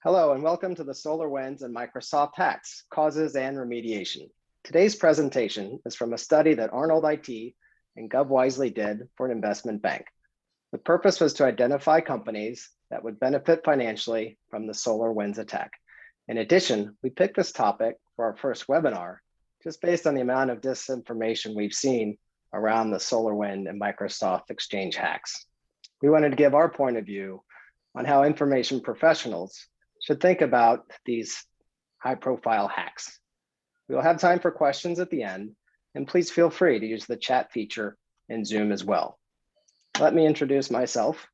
Hello and welcome to the Solarwinds and Microsoft Hacks, Causes and Remediation. Today's presentation is from a study that Arnold IT and GovWisely did for an investment bank. The purpose was to identify companies that would benefit financially from the SolarWinds attack. In addition, we picked this topic for our first webinar, just based on the amount of disinformation we've seen around the SolarWinds and Microsoft Exchange hacks. We wanted to give our point of view on how information professionals should think about these high-profile hacks. We will have time for questions at the end, and please feel free to use the chat feature in Zoom as well. Let me introduce myself.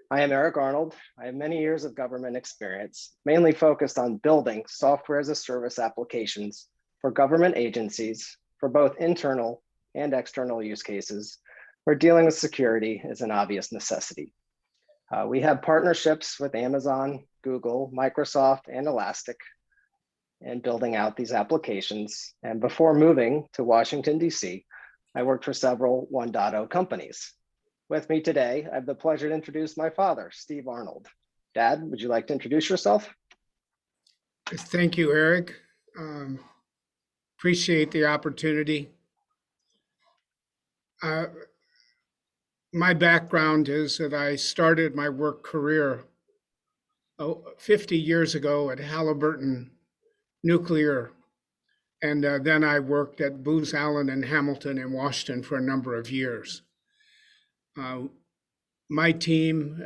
I am Eric Arnold. I have many years of government experience, mainly focused on building software as a service applications for government agencies for both internal and external use cases, where dealing with security is an obvious necessity. We have partnerships with Amazon, Google, Microsoft, and Elastic in building out these applications. And before moving to Washington, D.C., I worked for several 1.0 companies. With me today, I have the pleasure to introduce my father, Steve Arnold. Dad, would you like to introduce yourself? Thank you, Eric. Appreciate the opportunity. My background is that I started my work career 50 years ago at Halliburton Nuclear, and then I worked at Booz Allen and Hamilton in Washington for a number of years. My team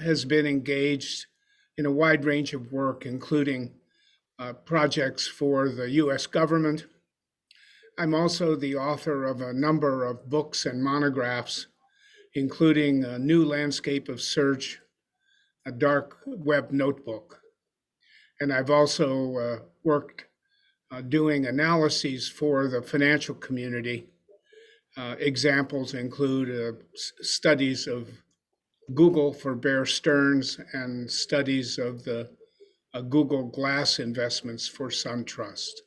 has been engaged in a wide range of work, including projects for the U.S. government. I'm also the author of a number of books and monographs, including A New Landscape of Search, a dark web notebook. And I've also worked doing analyses for the financial community. Examples include studies of Google for Bear Stearns and studies of the Google Glass investments for SunTrust.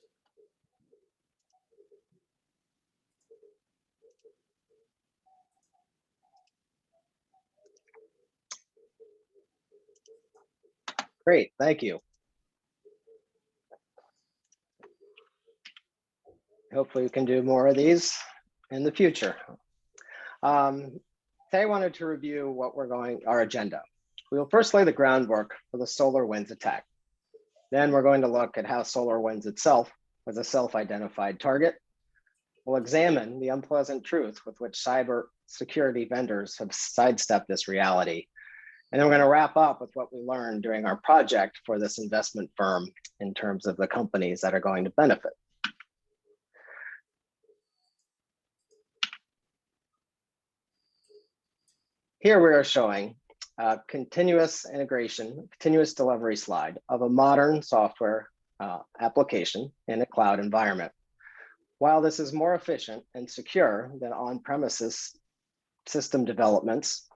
Great, thank you. Hopefully we can do more of these in the future. Today I wanted to review our agenda. We will first lay the groundwork for the SolarWinds attack. Then we're going to look at how SolarWinds itself was a self-identified target. We'll examine the unpleasant truth with which cyber security vendors have sidestepped this reality. And then we're going to wrap up with what we learned during our project for this investment firm in terms of the companies that are going to benefit. Here we are showing a continuous integration, continuous delivery slide of a modern software application in a cloud environment. While this is more efficient and secure than on-premises system developments,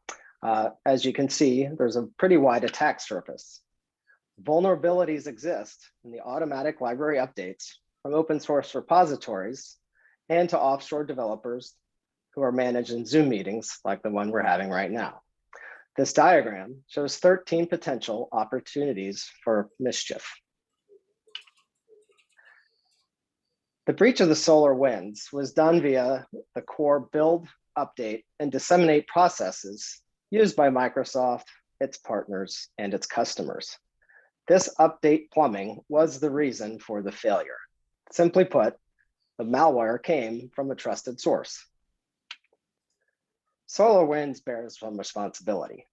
as you can see, there's a pretty wide attack surface. Vulnerabilities exist in the automatic library updates from open source repositories and to offshore developers who are managed in Zoom meetings like the one we're having right now. This diagram shows 13 potential opportunities for mischief. The breach of the SolarWinds was done via the core build, update, and disseminate processes used by Microsoft, its partners, and its customers. This update plumbing was the reason for the failure. Simply put, the malware came from a trusted source. SolarWinds bears some responsibility.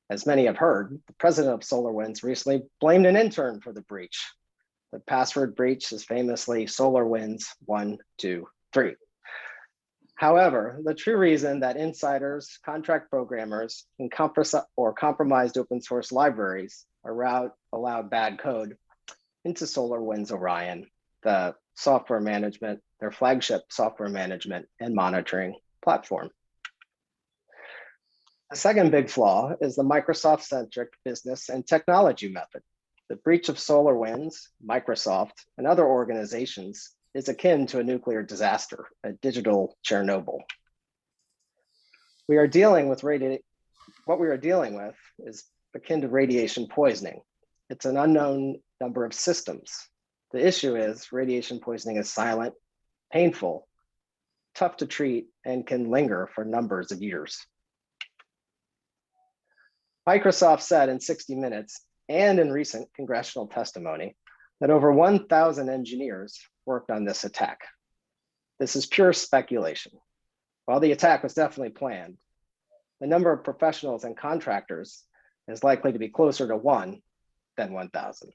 As many have heard, the president of SolarWinds recently blamed an intern for the breach. The password breach is famously SolarWinds 1, 2, 3. However, the true reason that insiders, contract programmers, and compromised open source libraries allowed bad code into SolarWinds Orion, the software management, their flagship software management and monitoring platform. The second big flaw is the Microsoft-centric business and technology method. The breach of SolarWinds, Microsoft, and other organizations is akin to a nuclear disaster, a digital Chernobyl. What we are dealing with is akin to radiation poisoning. It's an unknown number of systems. The issue is radiation poisoning is silent, painful, tough to treat, and can linger for numbers of years. Microsoft said in 60 Minutes and in recent congressional testimony that over 1,000 engineers worked on this attack. This is pure speculation. While the attack was definitely planned, the number of professionals and contractors is likely to be closer to 1 than 1,000.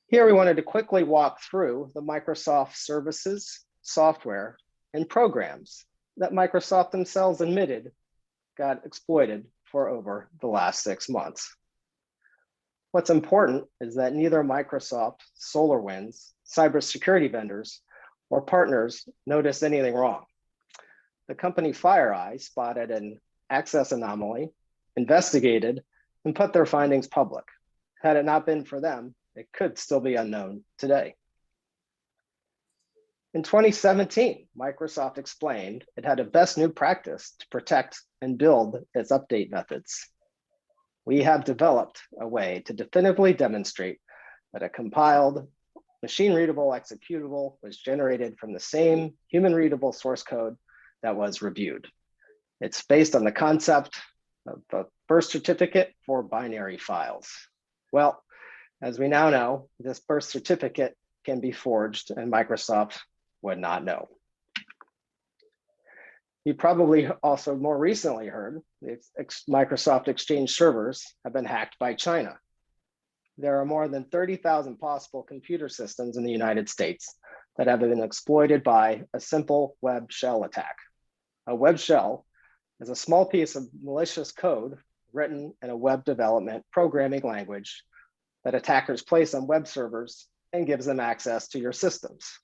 Here we wanted to quickly walk through the Microsoft services, software, and programs that Microsoft themselves admitted got exploited for over the last 6 months. What's important is that neither Microsoft, SolarWinds, cybersecurity vendors, or partners noticed anything wrong. The company FireEye spotted an access anomaly, investigated, and put their findings public. Had it not been for them, it could still be unknown today. In 2017, Microsoft explained it had a best new practice to protect and build its update methods. We have developed a way to definitively demonstrate that a compiled, machine-readable executable was generated from the same human-readable source code that was reviewed. It's based on the concept of a birth certificate for binary files. Well, as we now know, this birth certificate can be forged, and Microsoft would not know. You probably also more recently heard the Microsoft Exchange servers have been hacked by China. There are more than 30,000 possible computer systems in the United States that have been exploited by a simple web shell attack. A web shell is a small piece of malicious code written in a web development programming language that attackers place on web servers and gives them access to your systems.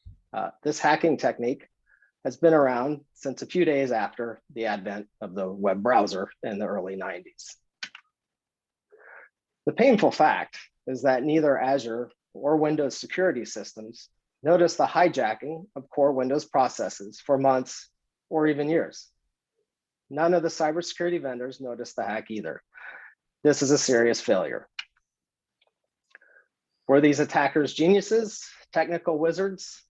This hacking technique has been around since a few days after the advent of the web browser in the early 90s. The painful fact is that neither Azure or Windows security systems noticed the hijacking of core Windows processes for months or even years. None of the cybersecurity vendors noticed the hack either. This is a serious failure. Were these attackers geniuses, technical wizards?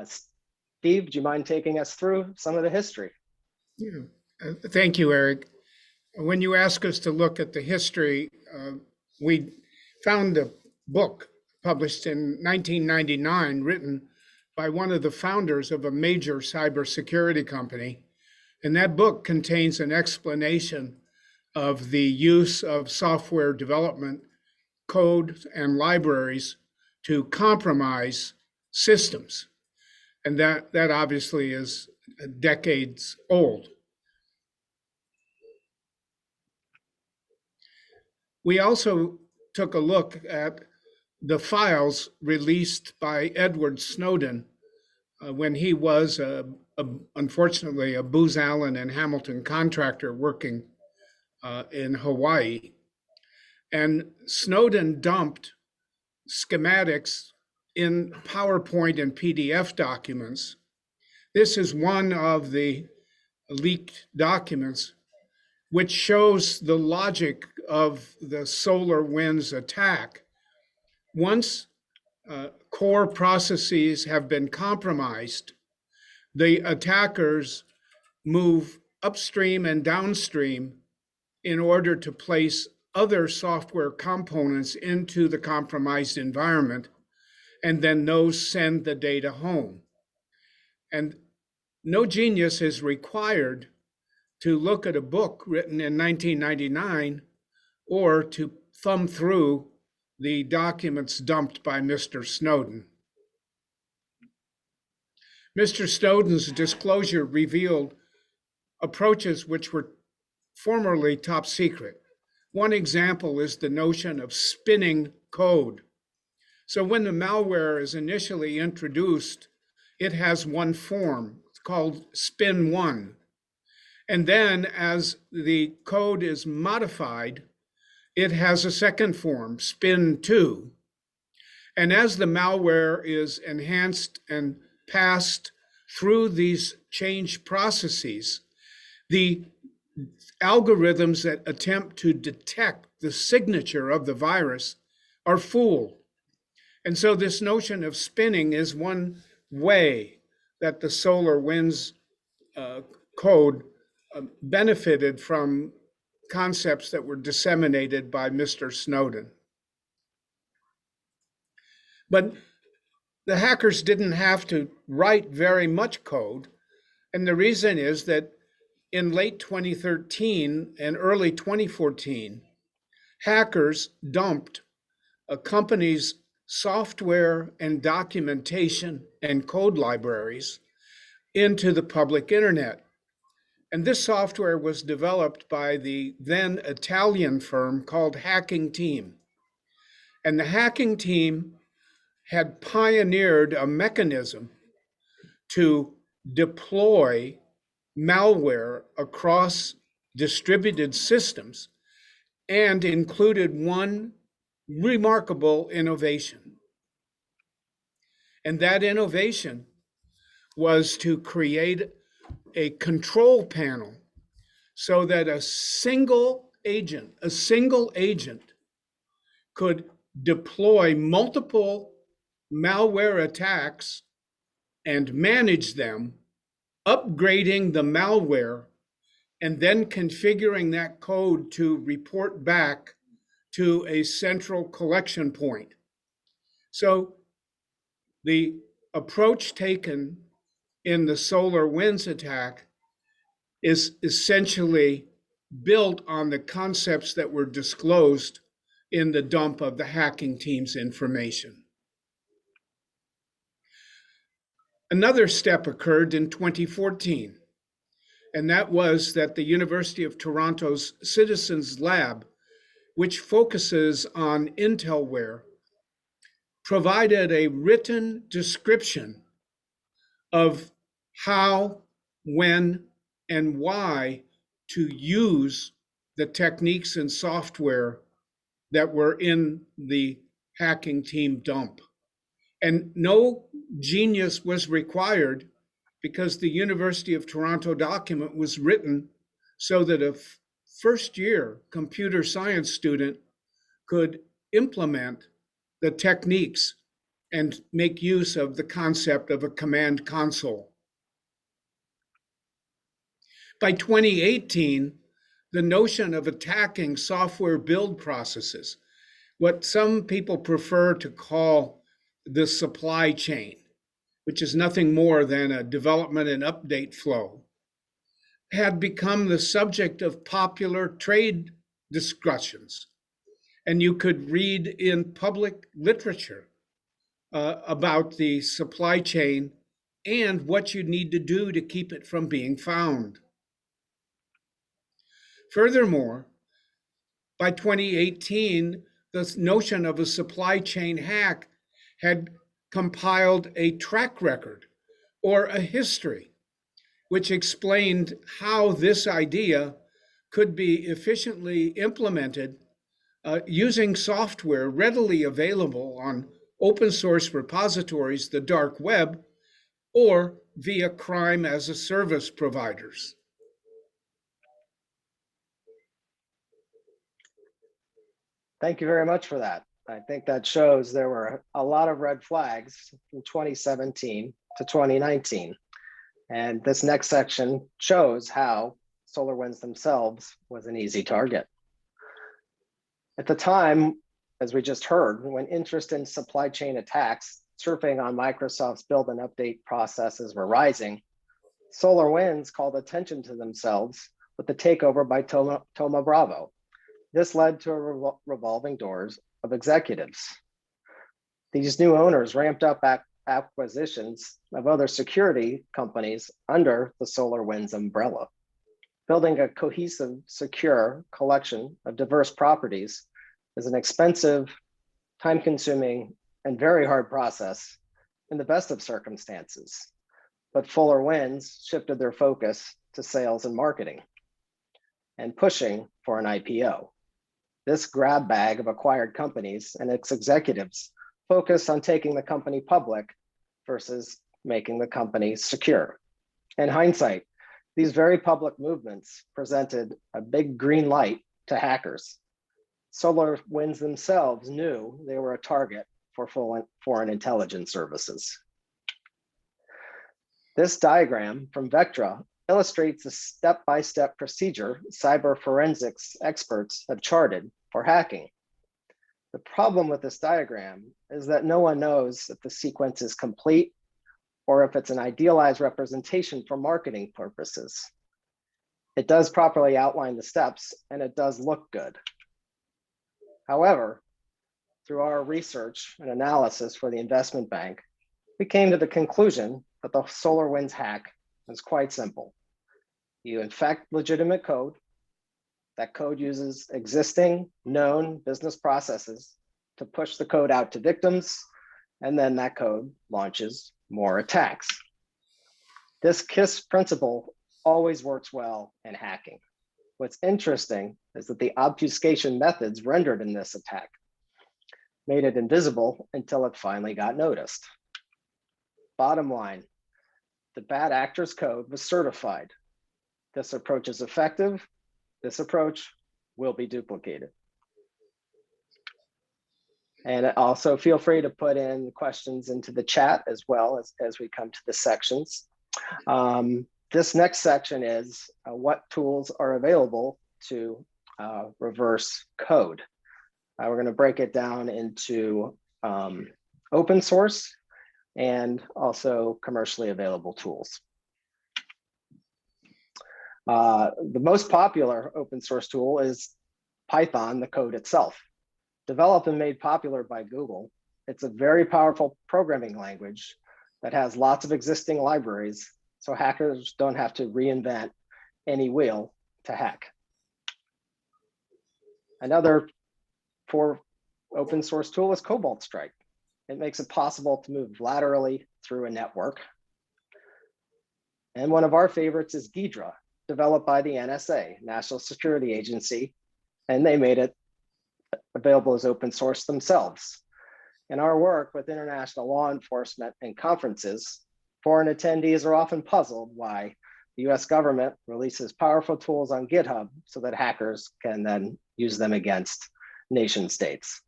Steve, do you mind taking us through some of the history? Yeah. Thank you, Eric. When you ask us to look at the history, we found a book published in 1999 written by one of the founders of a major cybersecurity company. And that book contains an explanation of the use of software development, code, and libraries to compromise systems. And that obviously is decades old. We also took a look at the files released by Edward Snowden when he was, unfortunately, a Booz Allen and Hamilton contractor working in Hawaii. And Snowden dumped schematics in PowerPoint and PDF documents. This is one of the leaked documents which shows the logic of the Solarwinds attack. Once core processes have been compromised, the attackers move upstream and downstream in order to place other software components into the compromised environment, and then those send the data home. And no genius is required to look at a book written in 1999 or to thumb through the documents dumped by Mr. Snowden. Mr. Snowden's disclosure revealed approaches which were formerly top secret. One example is the notion of spinning code. So when the malware is initially introduced, it has one form. It's called spin one. And then as the code is modified, it has a second form, spin two. And as the malware is enhanced and passed through these change processes, the algorithms that attempt to detect the signature of the virus are fooled. And so this notion of spinning is one way that the Solarwinds code benefited from concepts that were disseminated by Mr. Snowden. But the hackers didn't have to write very much code. And the reason is that in late 2013 and early 2014, hackers dumped a company's software and documentation and code libraries into the public internet. And this software was developed by the then Italian firm called Hacking Team. And the Hacking Team had pioneered a mechanism to deploy malware across distributed systems and included one remarkable innovation. And that innovation was to create a control panel so that a single agent could deploy multiple malware attacks and manage them, upgrading the malware, and then configuring that code to report back to a central collection point. So the approach taken in the Solarwinds attack is essentially built on the concepts that were disclosed in the dump of the Hacking Team's information. Another step occurred in 2014, and that was that the University of Toronto's Citizens Lab, which focuses on intelware, provided a written description of how, when, and why to use the techniques and software that were in the Hacking Team dump. And no genius was required because the University of Toronto document was written so that a first-year computer science student could implement the techniques and make use of the concept of a command console. By 2018, the notion of attacking software build processes, what some people prefer to call the supply chain, which is nothing more than a development and update flow, had become the subject of popular trade discussions. And you could read in public literature about the supply chain and what you need to do to keep it from being found. Furthermore, by 2018, the notion of a supply chain hack had compiled a track record or a history, which explained how this idea could be efficiently implemented using software readily available on open source repositories, the dark web, or via crime as a service providers. Thank you very much for that. I think that shows there were a lot of red flags from 2017 to 2019. And this next section shows how SolarWinds themselves was an easy target. At the time, as we just heard, when interest in supply chain attacks surfing on Microsoft's build and update processes were rising, SolarWinds called attention to themselves with the takeover by Thoma Bravo. This led to a revolving doors of executives. These new owners ramped up acquisitions of other security companies under the SolarWinds umbrella. Building a cohesive, secure collection of diverse properties is an expensive, time-consuming, and very hard process in the best of circumstances. But SolarWinds shifted their focus to sales and marketing and pushing for an IPO. This grab bag of acquired companies and its executives focus on taking the company public versus making the company secure. In hindsight, These very public movements presented a big green light to hackers. Solarwinds themselves knew they were a target for foreign intelligence services. This diagram from Vectra illustrates the step-by-step procedure cyber forensics experts have charted for hacking. The problem with this diagram is that no one knows if the sequence is complete or if it's an idealized representation for marketing purposes. It does properly outline the steps and it does look good. However, through our research and analysis for the investment bank, we came to the conclusion that the SolarWinds hack is quite simple. You infect legitimate code. That code uses existing known business processes to push the code out to victims, and then that code launches more attacks. This KISS principle always works well in hacking. What's interesting is that the obfuscation methods rendered in this attack made it invisible until it finally got noticed. Bottom line, the bad actor's code was certified. This approach is effective. This approach will be duplicated. And also feel free to put in questions into the chat as well as we come to the sections. This next section is what tools are available to reverse code. We're going to break it down into open source and also commercially available tools. The most popular open source tool is Python, the code itself. Developed and made popular by Google, it's a very powerful programming language that has lots of existing libraries, so hackers don't have to reinvent any wheel to hack. Another open source tool is Cobalt Strike. It makes it possible to move laterally through a network. And one of our favorites is Ghidra, developed by the NSA, National Security Agency, and they made it available as open source themselves. In our work with international law enforcement and conferences, foreign attendees are often puzzled why the US government releases powerful tools on GitHub so that hackers can then use them against nation states.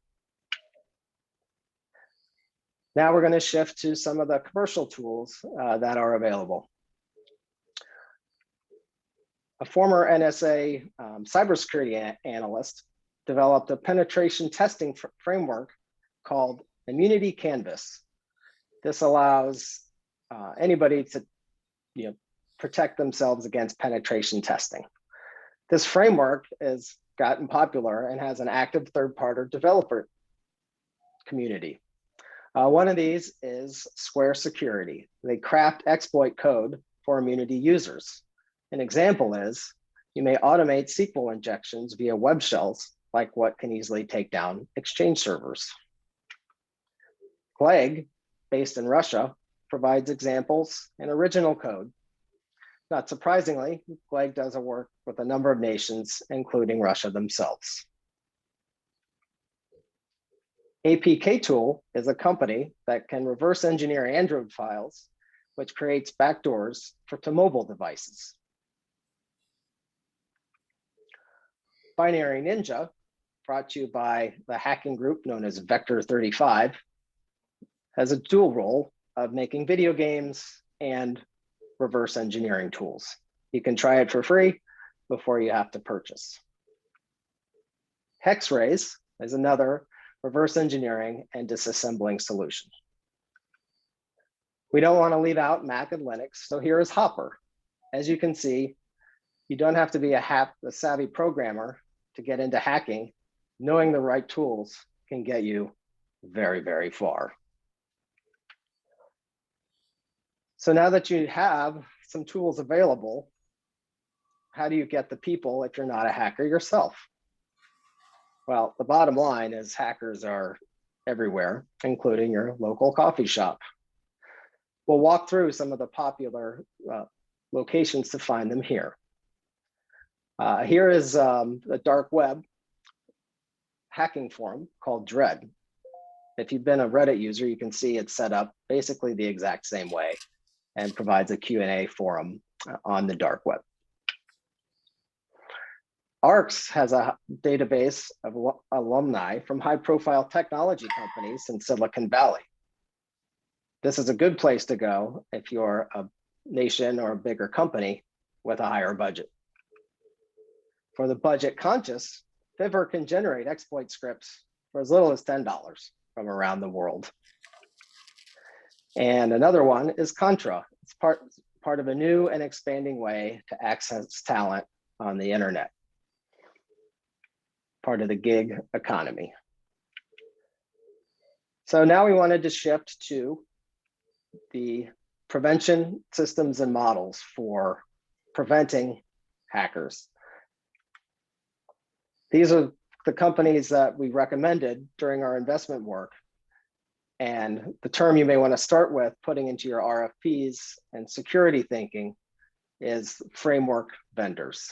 Now we're going to shift to some of the commercial tools that are available. A former NSA cybersecurity analyst developed a penetration testing framework called Immunity Canvas. This allows anybody to protect themselves against penetration testing. This framework has gotten popular and has an active third-party developer community. One of these is Square Security. They craft exploit code for Immunity users. An example is you may automate SQL injections via web shells, like what can easily take down Exchange servers. Gleg, based in Russia, provides examples and original code. Not surprisingly, Gleg does work with a number of nations, including Russia themselves. APK Tool is a company that can reverse engineer Android files, which creates backdoors to mobile devices. Binary Ninja, brought to you by the hacking group known as Vector 35, has a dual role of making video games and reverse engineering tools. You can try it for free before you have to purchase. Hexrays is another reverse engineering and disassembling solution. We don't want to leave out Mac and Linux, so here is Hopper. As you can see, you don't have to be a savvy programmer to get into hacking. Knowing the right tools can get you very, very far. So now that you have some tools available, how do you get the people if you're not a hacker yourself? Well, the bottom line is hackers are everywhere, including your local coffee shop. We'll walk through some of the popular locations to find them here. Here is a dark web hacking forum called Dread. If you've been a Reddit user, you can see it's set up basically the exact same way and provides a Q&A forum on the dark web. ARCS has a database of alumni from high-profile technology companies in Silicon Valley. This is a good place to go if you're a nation or a bigger company with a higher budget. For the budget conscious, Fiverr can generate exploit scripts for as little as $10 from around the world. And another one is Contra. It's part of a new and expanding way to access talent on the internet, part of the gig economy. So now we wanted to shift to the prevention systems and models for preventing hackers. These are the companies that we recommended during our investment work. And the term you may want to start with putting into your RFPs and security thinking is framework vendors.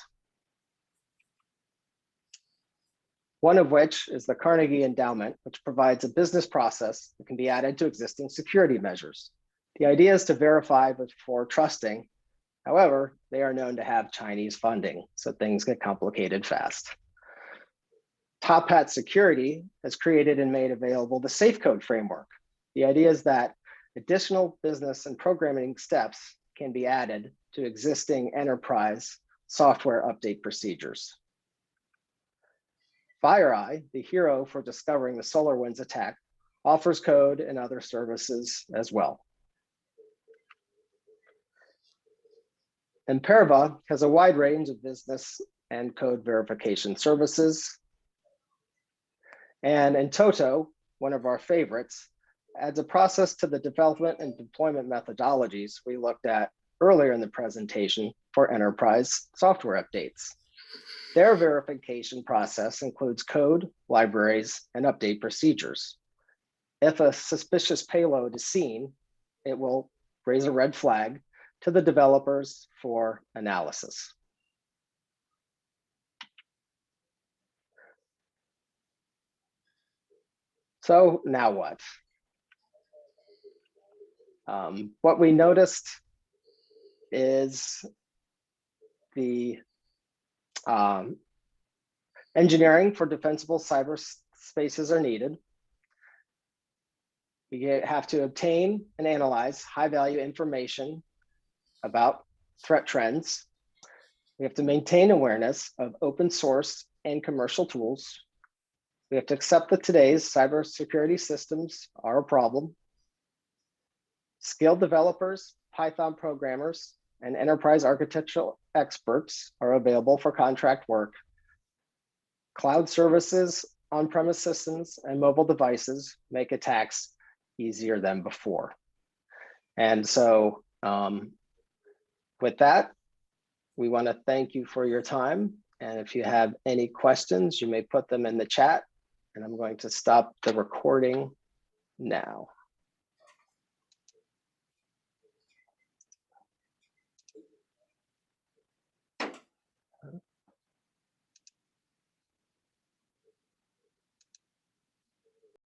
One of which is the Carnegie Endowment, which provides a business process that can be added to existing security measures. The idea is to verify before trusting. However, they are known to have Chinese funding, so things get complicated fast. Top Hat Security has created and made available the SafeCode framework. The idea is that additional business and programming steps can be added to existing enterprise software update procedures. FireEye, the hero for discovering the Solarwinds attack, offers code and other services as well. Imperva has a wide range of business and code verification services. And Entoto, one of our favorites, adds a process to the development and deployment methodologies we looked at earlier in the presentation for enterprise software updates. Their verification process includes code, libraries, and update procedures. If a suspicious payload is seen, it will raise a red flag to the developers for analysis. So now what? What we noticed is the engineering for defensible cyberspaces are needed. We have to obtain and analyze high-value information about threat trends. We have to maintain awareness of open source and commercial tools. We have to accept that today's cybersecurity systems are a problem. Skilled developers, Python programmers, and enterprise architectural experts are available for contract work. Cloud services, on-premise systems, and mobile devices make attacks easier than before. And so with that, we want to thank you for your time. And if you have any questions, you may put them in the chat. And I'm going to stop the recording now.